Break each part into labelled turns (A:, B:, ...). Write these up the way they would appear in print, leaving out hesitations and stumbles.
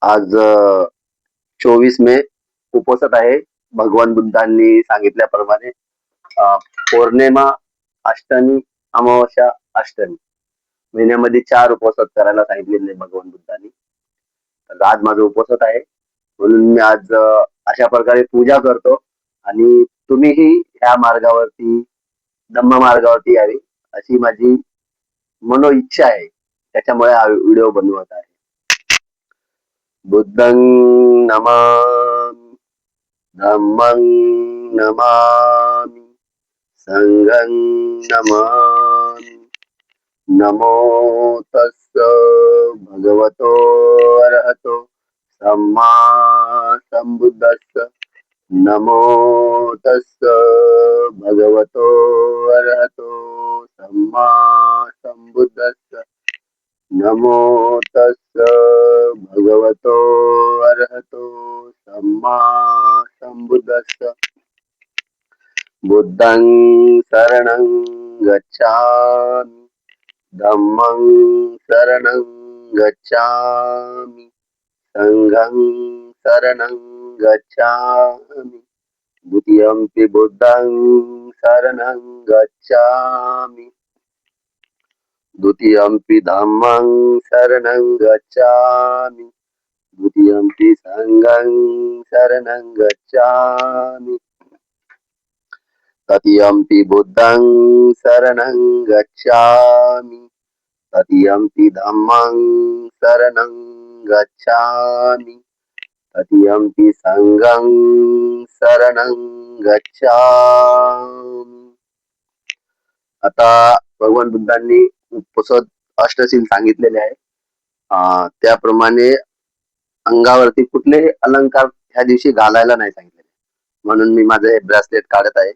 A: आज 24 मे उपवासात आहे. भगवान बुद्धांनी सांगितल्याप्रमाणे अ, पौर्णिमा, अष्टमी, अमावास्या, अष्टमी महिन्यामध्ये 4 उपवासात करायला सांगितलेले आहे भगवान बुद्धांनी. तर आज माझा उपवासात आहे. म्हणून मी आज अशा प्रकारे पूजा करतो आणि तुम्हीही ह्या मार्गावरती, धम्म मार्गावरती यावे अशी माझी मनोइच्छा आहे. त्याच्यामुळे हा व्हिडिओ बनवत आहे. बुद्धं नमामि, धम्मं नमामि, संघं नमामि. नमो तस्स भगवतो अरहतो सम्मा संबुद्धस्स. नमो तस्स भगवतो अरहतो सम्मा संबुद्धस्स. नमो तस्स भगवतो अरहतो सम्मा संबुद्धस्स. बुद्धं शरणं गच्छामि, धम्मं शरणं गच्छामि, संघं शरणं गच्छामि. द्वितीयंपि बुद्धं शरणं गच्छामि, द्वितीयंपि धम्मं शरणं गच्छामि, द्वितीयंपि संघं शरणं गच्छामि. तृतीयंपि बुद्धं शरणं गच्छामि, तृतीयंपि धम्मं शरणं गच्छामि, तृतीयंपि संघं शरणं गच्छामि. आता भगवान बुद्धांनी उपसद अष्टशील सांगितलेले आहे. त्याप्रमाणे अंगावरती कुठलेही अलंकार ह्या दिवशी घालायला नाही सांगितलेले. म्हणून मी माझं हे ब्रेसलेट काढत आहे.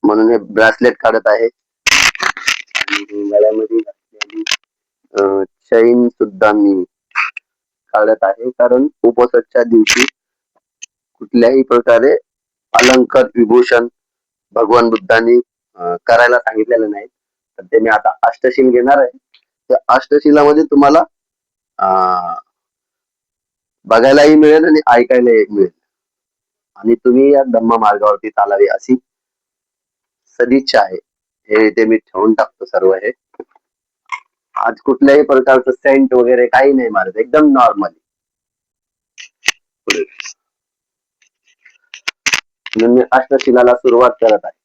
A: म्हणून हे ब्रेसलेट काढत आहे आणि गळ्यामध्ये घातलेली चैन सुद्धा मी काढत आहे, कारण उपवासाच्या दिवशी कुठल्याही प्रकारे अलंकार विभूषण भगवान बुद्धांनी करायला सांगितलेलं नाही. तर ते मी आता अष्टशील घेणार आहे. त्या अष्टशिलामध्ये तुम्हाला बघायलाही मिळेल आणि ऐकायलाही मिळेल आणि तुम्ही या धम्म मार्गावरती चालावे अशी सदिच्छा आहे. हे इथे मी ठेवून टाकतो सर्व हे. आज कुठल्याही प्रकारचं सेंट वगैरे काही नाही मारत, एकदम नॉर्मली. मी अष्टशिलाला सुरुवात करत आहे.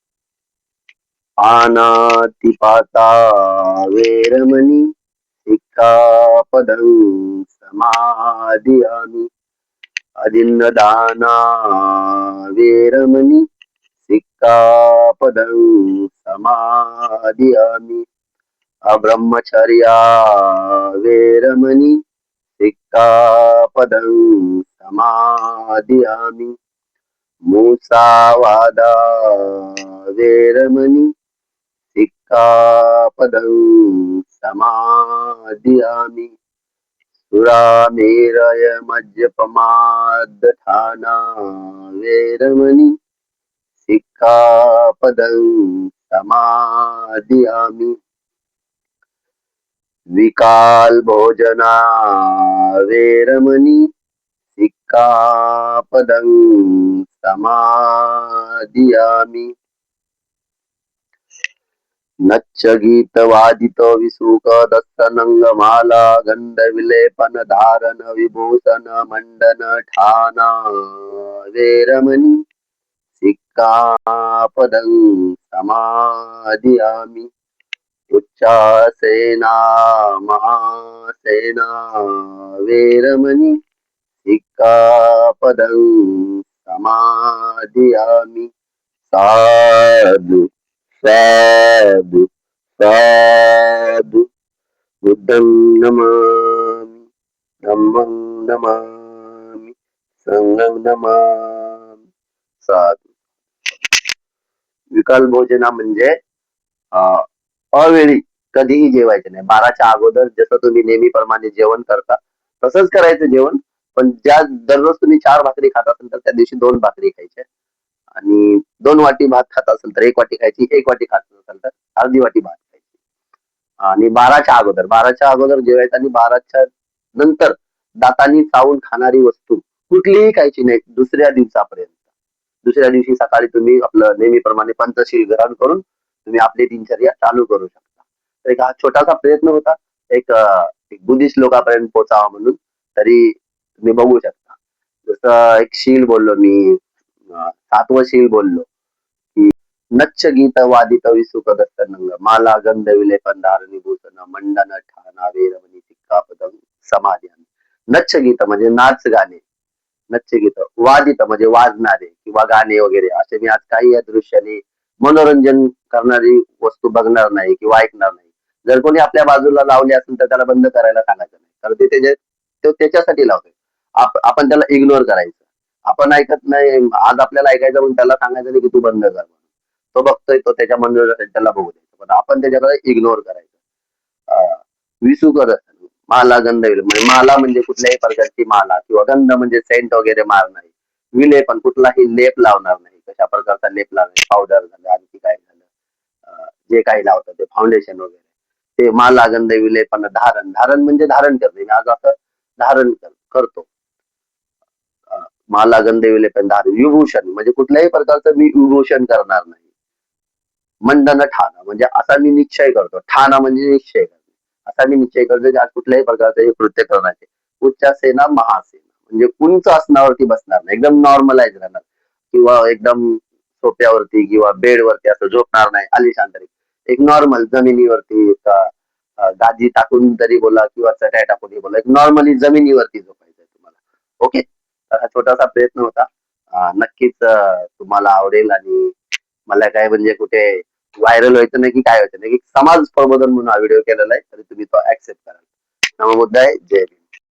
A: आनातिपाता वेरमणी सिक्खापदं समादियामि. अदिन्नदाना वेरमणी सिक्खापदं समादियामि. अब्रह्मचर्या वेरमणी सिक्खापदं समादियामि. मुसावादा वेरमणी सिक्खापदं समादियामि. सुरामेरय मज्जपमादधाना वेरमणी सिक्खापदं समादियामि. विकाल भोजना वेरमणी सिक्खापदं समादियामि. नच्च गीत वादित विसुक दत्तनंगमाला गंध विलेपन धारण विभूषण मंडन ठाना वेरमणी सिक्खापदं समादियामि. उच्चासेना महासेना वेरमणी सिक्खापदं समादियामि. साधु साधु साधु. बुद्धं नमामि, धम्मं नमामि, संघं नमामि. साधु. विकल भोजना म्हणजे अवेळी कधीही जेवायचं नाही. 12च्या अगोदर जसं तुम्ही नेहमीप्रमाणे जेवण करता तसंच करायचं जेवण. पण ज्या दररोज तुम्ही 4 भाकरी खात असाल तर त्या दिवशी 2 भाकरी खायच्या आणि 2 वाटी भात खात असेल तर 1 वाटी खायची, 1 वाटी खात असाल तर अर्धी वाटी भात खायची. आणि 12च्या अगोदर जेवायचं आणि 12च्या नंतर दातांनी चावून खाणारी वस्तू कुठलीही खायची नाही दुसऱ्या दिवसापर्यंत. दुसऱ्या दिवशी सकाळी तुम्ही आपलं नेहमीप्रमाणे पंचशील ग्रहण करून तुम्ही आपली दिनचर्या चालू करू शकता. तर एक हा छोटासा प्रयत्न होता एक बुद्धिस्ट लोकांपर्यंत पोहोचावा म्हणून. तरी तुम्ही बघू शकता. जसं एक शील बोललो मी, 7वं शील बोललो की नच्च गीत वादित विसुक दत्तनंग माला गंध विलेपन धारणी भूषण मंडन ठाणा वेरमणी सिक्कापदं समाधी. नच्च गीत म्हणजे नाच गाणे, नच्चगीत वादित म्हणजे वाजणारे किंवा गाणे वगैरे असे मी आज काही या दृश्याने मनोरंजन करणारी वस्तू बघणार नाही किंवा ऐकणार नाही. जर कोणी आपल्या बाजूला लावले असेल तर त्याला बंद करायला सांगायचं नाही, कारण तो त्याच्यासाठी लावतोय. आपण त्याला इग्नोर करायचं. आपण ऐकत नाही, आज आपल्याला ऐकायचं म्हणून त्याला सांगायचं नाही की तू बंद कर. तो बघतोय, तो त्याच्या मनोरंजन त्याला बघू द्यायचं, पण आपण त्याच्याकडे इग्नोर करायचं. विसू करत माला गंध म्हणजे माला म्हणजे कुठल्याही प्रकारची माला किंवा गंध म्हणजे सेंट वगैरे मारणार. विलेपन कुठलाही लेप लावणार नाही. कशा प्रकारचा लेप लावणार, पावडर झालं, आणखी काय झालं, जे काही लावतं ते फाउंडेशन वगैरे, ते माला गंध विलेपन धारण. धारण म्हणजे धारण करणे. मी आज असं धारण करतो. माला गंध विलेपन धारण. विभूषण म्हणजे कुठल्याही प्रकारचं मी विभूषण करणार नाही. मंडन ठाणा म्हणजे असा मी निश्चय करतो. ठाणा म्हणजे निश्चय करणे. असा मी निश्चय करतो की आज कुठल्याही प्रकारचं हे कृत्य करण्याचे. उच्चासेना महासेना म्हणजे उंच आसनावरती बसणार नाही, एकदम नॉर्मलाइज राहणार किंवा एकदम सोप्यावरती किंवा बेडवरती असं झोपणार नाही आलिशान तरी. एक नॉर्मल जमिनीवरती गादी टाकून तरी बोला किंवा चटई टाकून बोला, एक नॉर्मली जमिनीवरती झोपायचं तुम्हाला. ओके. तर हा छोटासा प्रयत्न होता. नक्कीच तुम्हाला आवडेल आणि मला काय म्हणजे कुठे व्हायरल व्हायचं नाही की काय व्हायचं नाही, की समाज प्रबोधन म्हणून हा व्हिडिओ केलेला आहे, तरी तुम्ही तो ऍक्सेप्ट कराल. नमो बुद्धाय. जय भीम.